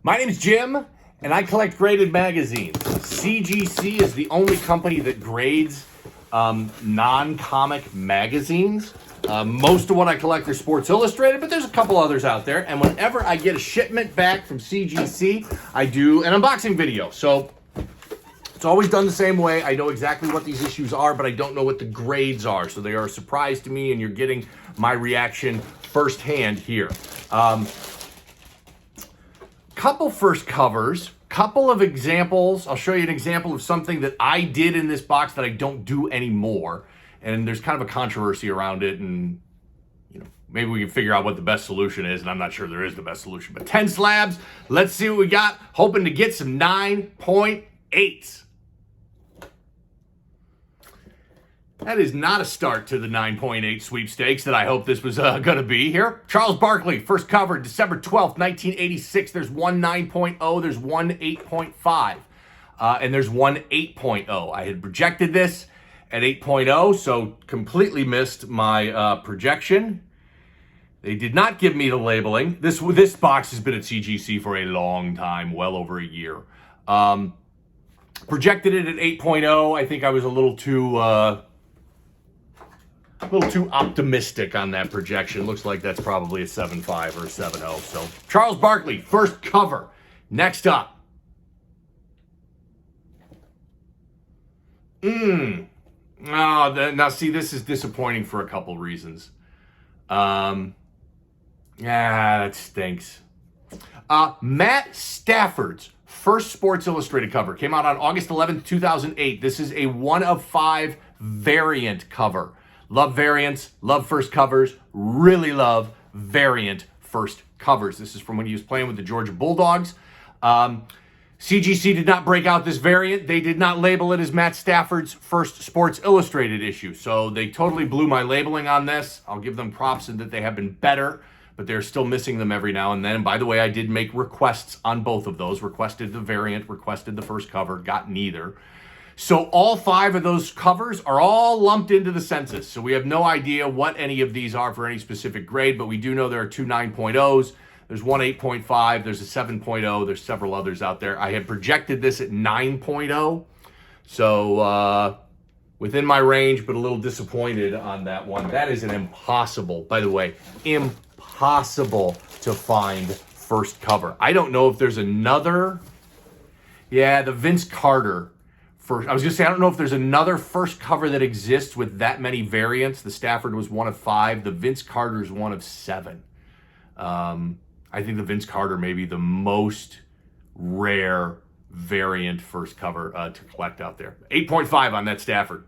My name is Jim, and I collect graded magazines. CGC is the only company that grades non-comic magazines. Most of what I collect are Sports Illustrated, but there's a couple others out there. And whenever I get a shipment back from CGC, I do an unboxing video. So it's always done the same way. I know exactly what these issues are, but I don't know what the grades are. So they are a surprise to me, and you're getting my reaction firsthand here. Couple first covers, couple of examples. I'll show you an example of something that I did in this box that I don't do anymore. And there's kind of a controversy around it, and maybe we can figure out what the best solution is, and I'm not sure there is the best solution. But 10 slabs, let's see what we got. Hoping to get some 9.8s. That is not a start to the 9.8 sweepstakes that I hope this was going to be here. Charles Barkley, first cover, December 12th, 1986. There's one 9.0, there's one 8.5, and there's one 8.0. I had projected this at 8.0, so completely missed my projection. They did not give me the labeling. This box has been at CGC for a long time, well over a year. Projected it at 8.0. I think I was a little too optimistic on that projection. Looks like that's probably a 7.5 or a 7.0. So Charles Barkley, first cover. Next up. Now see, this is disappointing for a couple reasons. That stinks. Matt Stafford's first Sports Illustrated cover came out on August 11th, 2008. This is a 1 of 5 variant cover. Love variants, love first covers, really love variant first covers. This is from when he was playing with the Georgia Bulldogs. CGC did not break out this variant. They did not label it as Matt Stafford's first Sports Illustrated issue. So they totally blew my labeling on this. I'll give them props in that they have been better, but they're still missing them every now and then. And by the way, I did make requests on both of those. Requested the variant, requested the first cover, got neither. So all 5 of those covers are all lumped into the census. So we have no idea what any of these are for any specific grade, but we do know there are 2 9.0s. There's one 8.5, there's a 7.0, there's several others out there. I had projected this at 9.0, so within my range, but a little disappointed on that one. That is an impossible, by the way, impossible to find first cover. I don't know if there's another, the Vince Carter. I was going to say, I don't know if there's another first cover that exists with that many variants. The Stafford was 1 of 5. The Vince Carter is 1 of 7. I think the Vince Carter may be the most rare variant first cover to collect out there. 8.5 on that Stafford.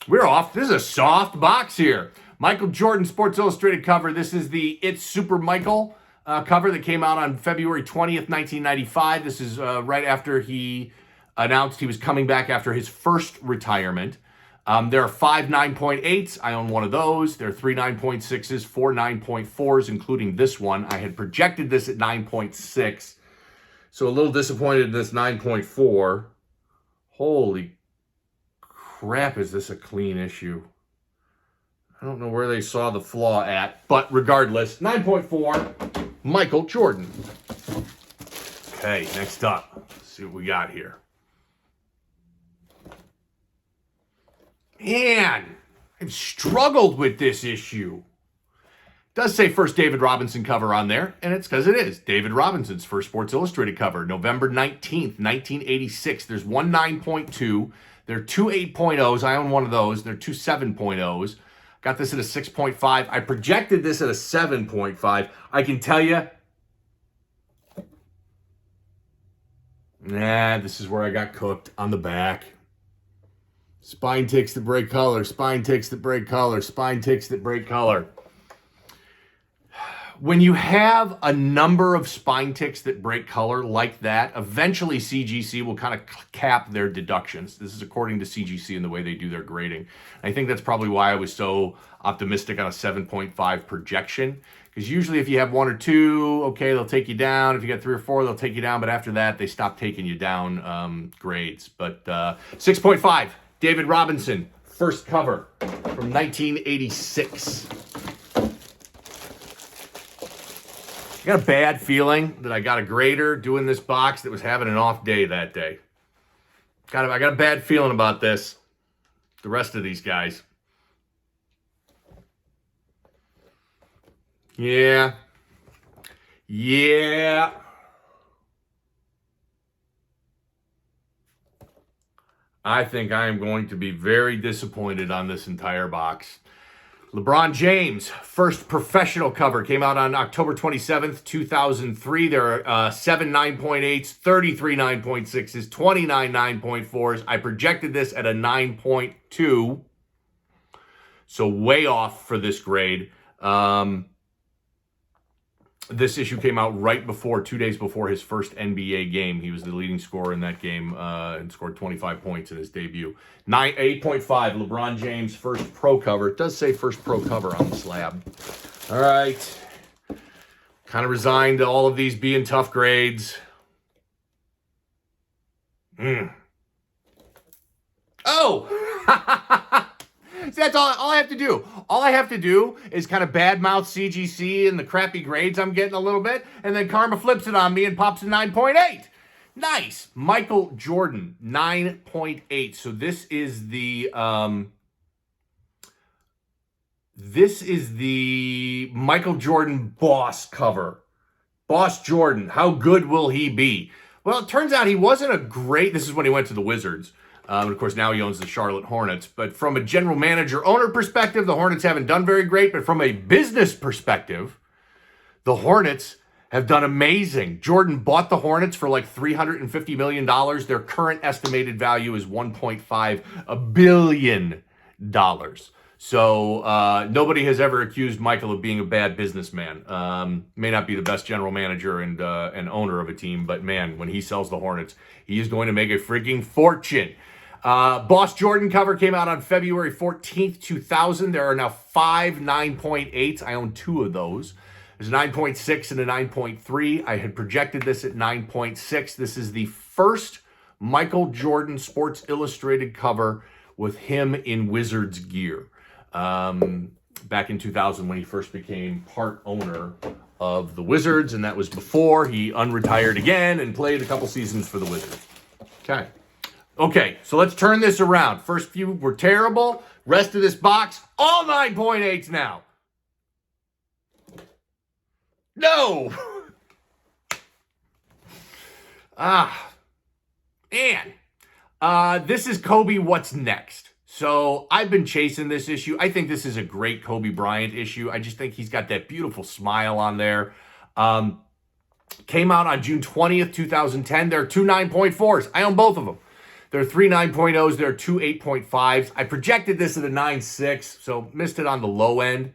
We're off. This is a soft box here. Michael Jordan Sports Illustrated cover. This is the It's Super Michael cover that came out on February 20th, 1995. This is right after he announced he was coming back after his first retirement. There are 5 9.8s. I own one of those. There are 3 9.6s, 4 9.4s, including this one. I had projected this at 9.6. So a little disappointed in this 9.4. Holy crap, is this a clean issue? I don't know where they saw the flaw at, but regardless, 9.4, Michael Jordan. Okay, next up, let's see what we got here. Man, I've struggled with this issue. It does say first David Robinson cover on there, and it's because it is. David Robinson's first Sports Illustrated cover, November 19th, 1986. There's one 9.2. There are 2 8.0s. I own one of those. There are 2 7.0s. Got this at a 6.5. I projected this at a 7.5. I can tell you, this is where I got cooked on the back. Spine ticks that break color, spine ticks that break color, spine ticks that break color. When you have a number of spine ticks that break color like that, eventually CGC will kind of cap their deductions. This is according to CGC and the way they do their grading. I think that's probably why I was so optimistic on a 7.5 projection. Because usually if you have 1 or 2, okay, they'll take you down. If you got 3 or 4, they'll take you down. But after that, they stop taking you down grades. But 6.5, David Robinson, first cover from 1986. I got a bad feeling that I got a grader doing this box that was having an off day that day. I got a bad feeling about this. The rest of these guys. Yeah. I think I am going to be very disappointed on this entire box. LeBron James, first professional cover, came out on October 27th, 2003. There are 7 9.8s, 33 9.6s, 29 9.4s. I projected this at a 9.2, so way off for this grade. This issue came out right before, 2 days before his first NBA game. He was the leading scorer in that game and scored 25 points in his debut. 8.5, LeBron James, first pro cover. It does say first pro cover on the slab. All right. Kind of resigned to all of these being tough grades. Oh! See, that's all I have to do. All I have to do is kind of badmouth CGC and the crappy grades I'm getting a little bit, and then karma flips it on me and pops a 9.8. Nice. Michael Jordan, 9.8. So this is the Michael Jordan Boss cover. Boss Jordan, how good will he be? Well, it turns out he wasn't a great... This is when he went to the Wizards. And of course, now he owns the Charlotte Hornets. But from a general manager owner perspective, the Hornets haven't done very great. But from a business perspective, the Hornets have done amazing. Jordan bought the Hornets for like $350 million. Their current estimated value is $1.5 billion. So nobody has ever accused Michael of being a bad businessman. May not be the best general manager and owner of a team, but man, when he sells the Hornets, he is going to make a freaking fortune. Boss Jordan cover came out on February 14th, 2000. There are now 5 9.8s. I own 2 of those. There's a 9.6 and a 9.3. I had projected this at 9.6. This is the first Michael Jordan Sports Illustrated cover with him in Wizards gear. Back in 2000 when he first became part owner of the Wizards, and that was before he unretired again and played a couple seasons for the Wizards. Okay, so let's turn this around. First few were terrible. Rest of this box, all 9.8s now. No! This is Kobe What's Next. So I've been chasing this issue. I think this is a great Kobe Bryant issue. I just think he's got that beautiful smile on there. Came out on June 20th, 2010. There are 2 9.4s. I own both of them. There are 3 9.0s. There are 2 8.5s. I projected this at a 9.6, so missed it on the low end.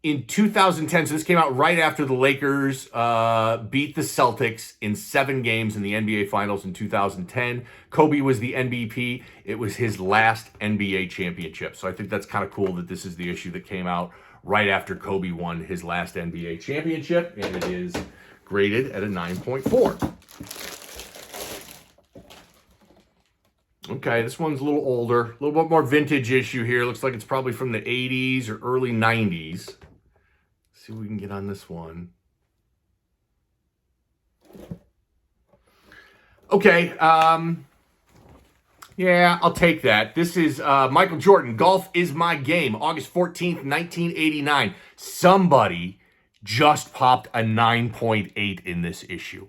In 2010, so this came out right after the Lakers beat the Celtics in 7 games in the NBA Finals in 2010. Kobe was the MVP. It was his last NBA championship. So I think that's kind of cool that this is the issue that came out right after Kobe won his last NBA championship. And it is graded at a 9.4. Okay, this one's a little older. A little bit more vintage issue here. Looks like it's probably from the 80s or early 90s. See what we can get on this one. Okay, yeah, I'll take that. This is Michael Jordan, Golf is My Game, August 14th, 1989. Somebody just popped a 9.8 in this issue,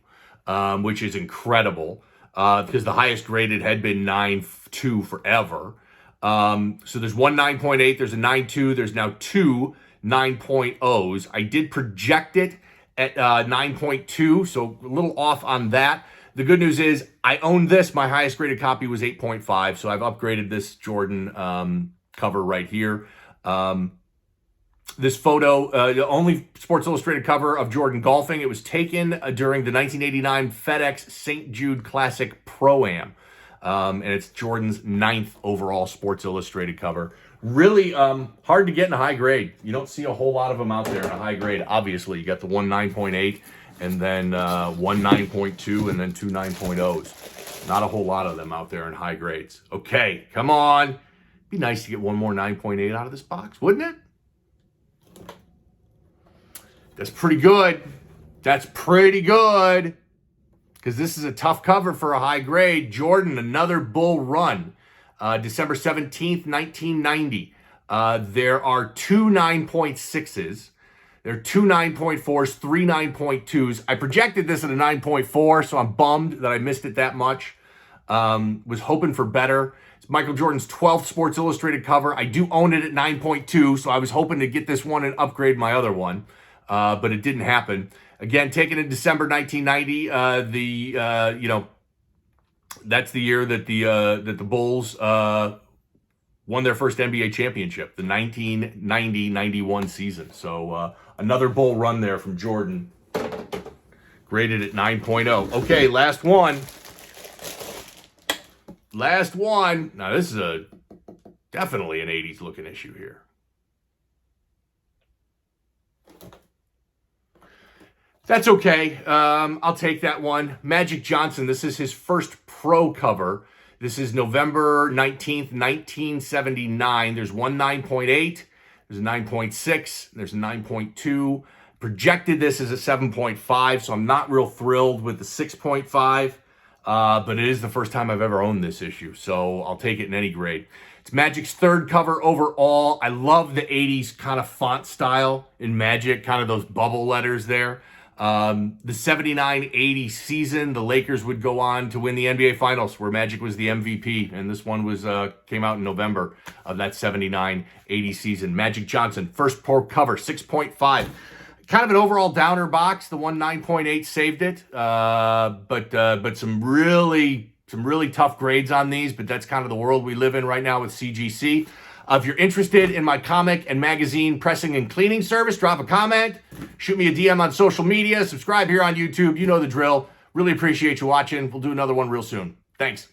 which is incredible because the highest graded had been 9.2 forever. So there's one 9.8, there's a 9.2, there's now 2 9.0s. I did project it at 9.2, so a little off on that. The good news is I own this. My highest graded copy was 8.5, so I've upgraded this Jordan cover right here. This photo, the only Sports Illustrated cover of Jordan golfing. It was taken during the 1989 FedEx St. Jude Classic Pro-Am. And it's Jordan's 9th overall Sports Illustrated cover. Really hard to get in a high grade. You don't see a whole lot of them out there in a high grade. Obviously, you got the one 9.8 and then one 9.2 and then 2 9.0s. Not a whole lot of them out there in high grades. Okay, come on. Be nice to get one more 9.8 out of this box, wouldn't it? That's pretty good. That's pretty good. Because this is a tough cover for a high grade. Jordan, another bull run. December 17th, 1990. There are two 9.6s. There are two 9.4s, three 9.2s. I projected this at a 9.4, so I'm bummed that I missed it that much. Was hoping for better. It's Michael Jordan's 12th Sports Illustrated cover. I do own it at 9.2, so I was hoping to get this one and upgrade my other one, but it didn't happen. Again, taken in December 1990, that's the year that the Bulls won their first NBA championship, the 1990-91 season. So another Bull run there from Jordan, graded at 9.0. Okay, last one. Last one. Now, this is definitely an 80s looking issue here. That's okay. I'll take that one. Magic Johnson. This is his first pro cover. This is November 19th, 1979. There's one 9.8. There's a 9.6. There's a 9.2. Projected this as a 7.5, so I'm not real thrilled with the 6.5. But it is the first time I've ever owned this issue, so I'll take it in any grade. It's Magic's third cover overall. I love the 80s kind of font style in Magic, kind of those bubble letters there. The 79-80 season, the Lakers would go on to win the NBA Finals, where Magic was the MVP, and this one was came out in November of that 79-80 season. Magic Johnson, first pro cover, 6.5. Kind of an overall downer box. The one 9.8 saved it, but some really tough grades on these. But that's kind of the world we live in right now with CGC. If you're interested in my comic and magazine pressing and cleaning service, drop a comment, shoot me a DM on social media, subscribe here on YouTube. You know the drill. Really appreciate you watching. We'll do another one real soon. Thanks.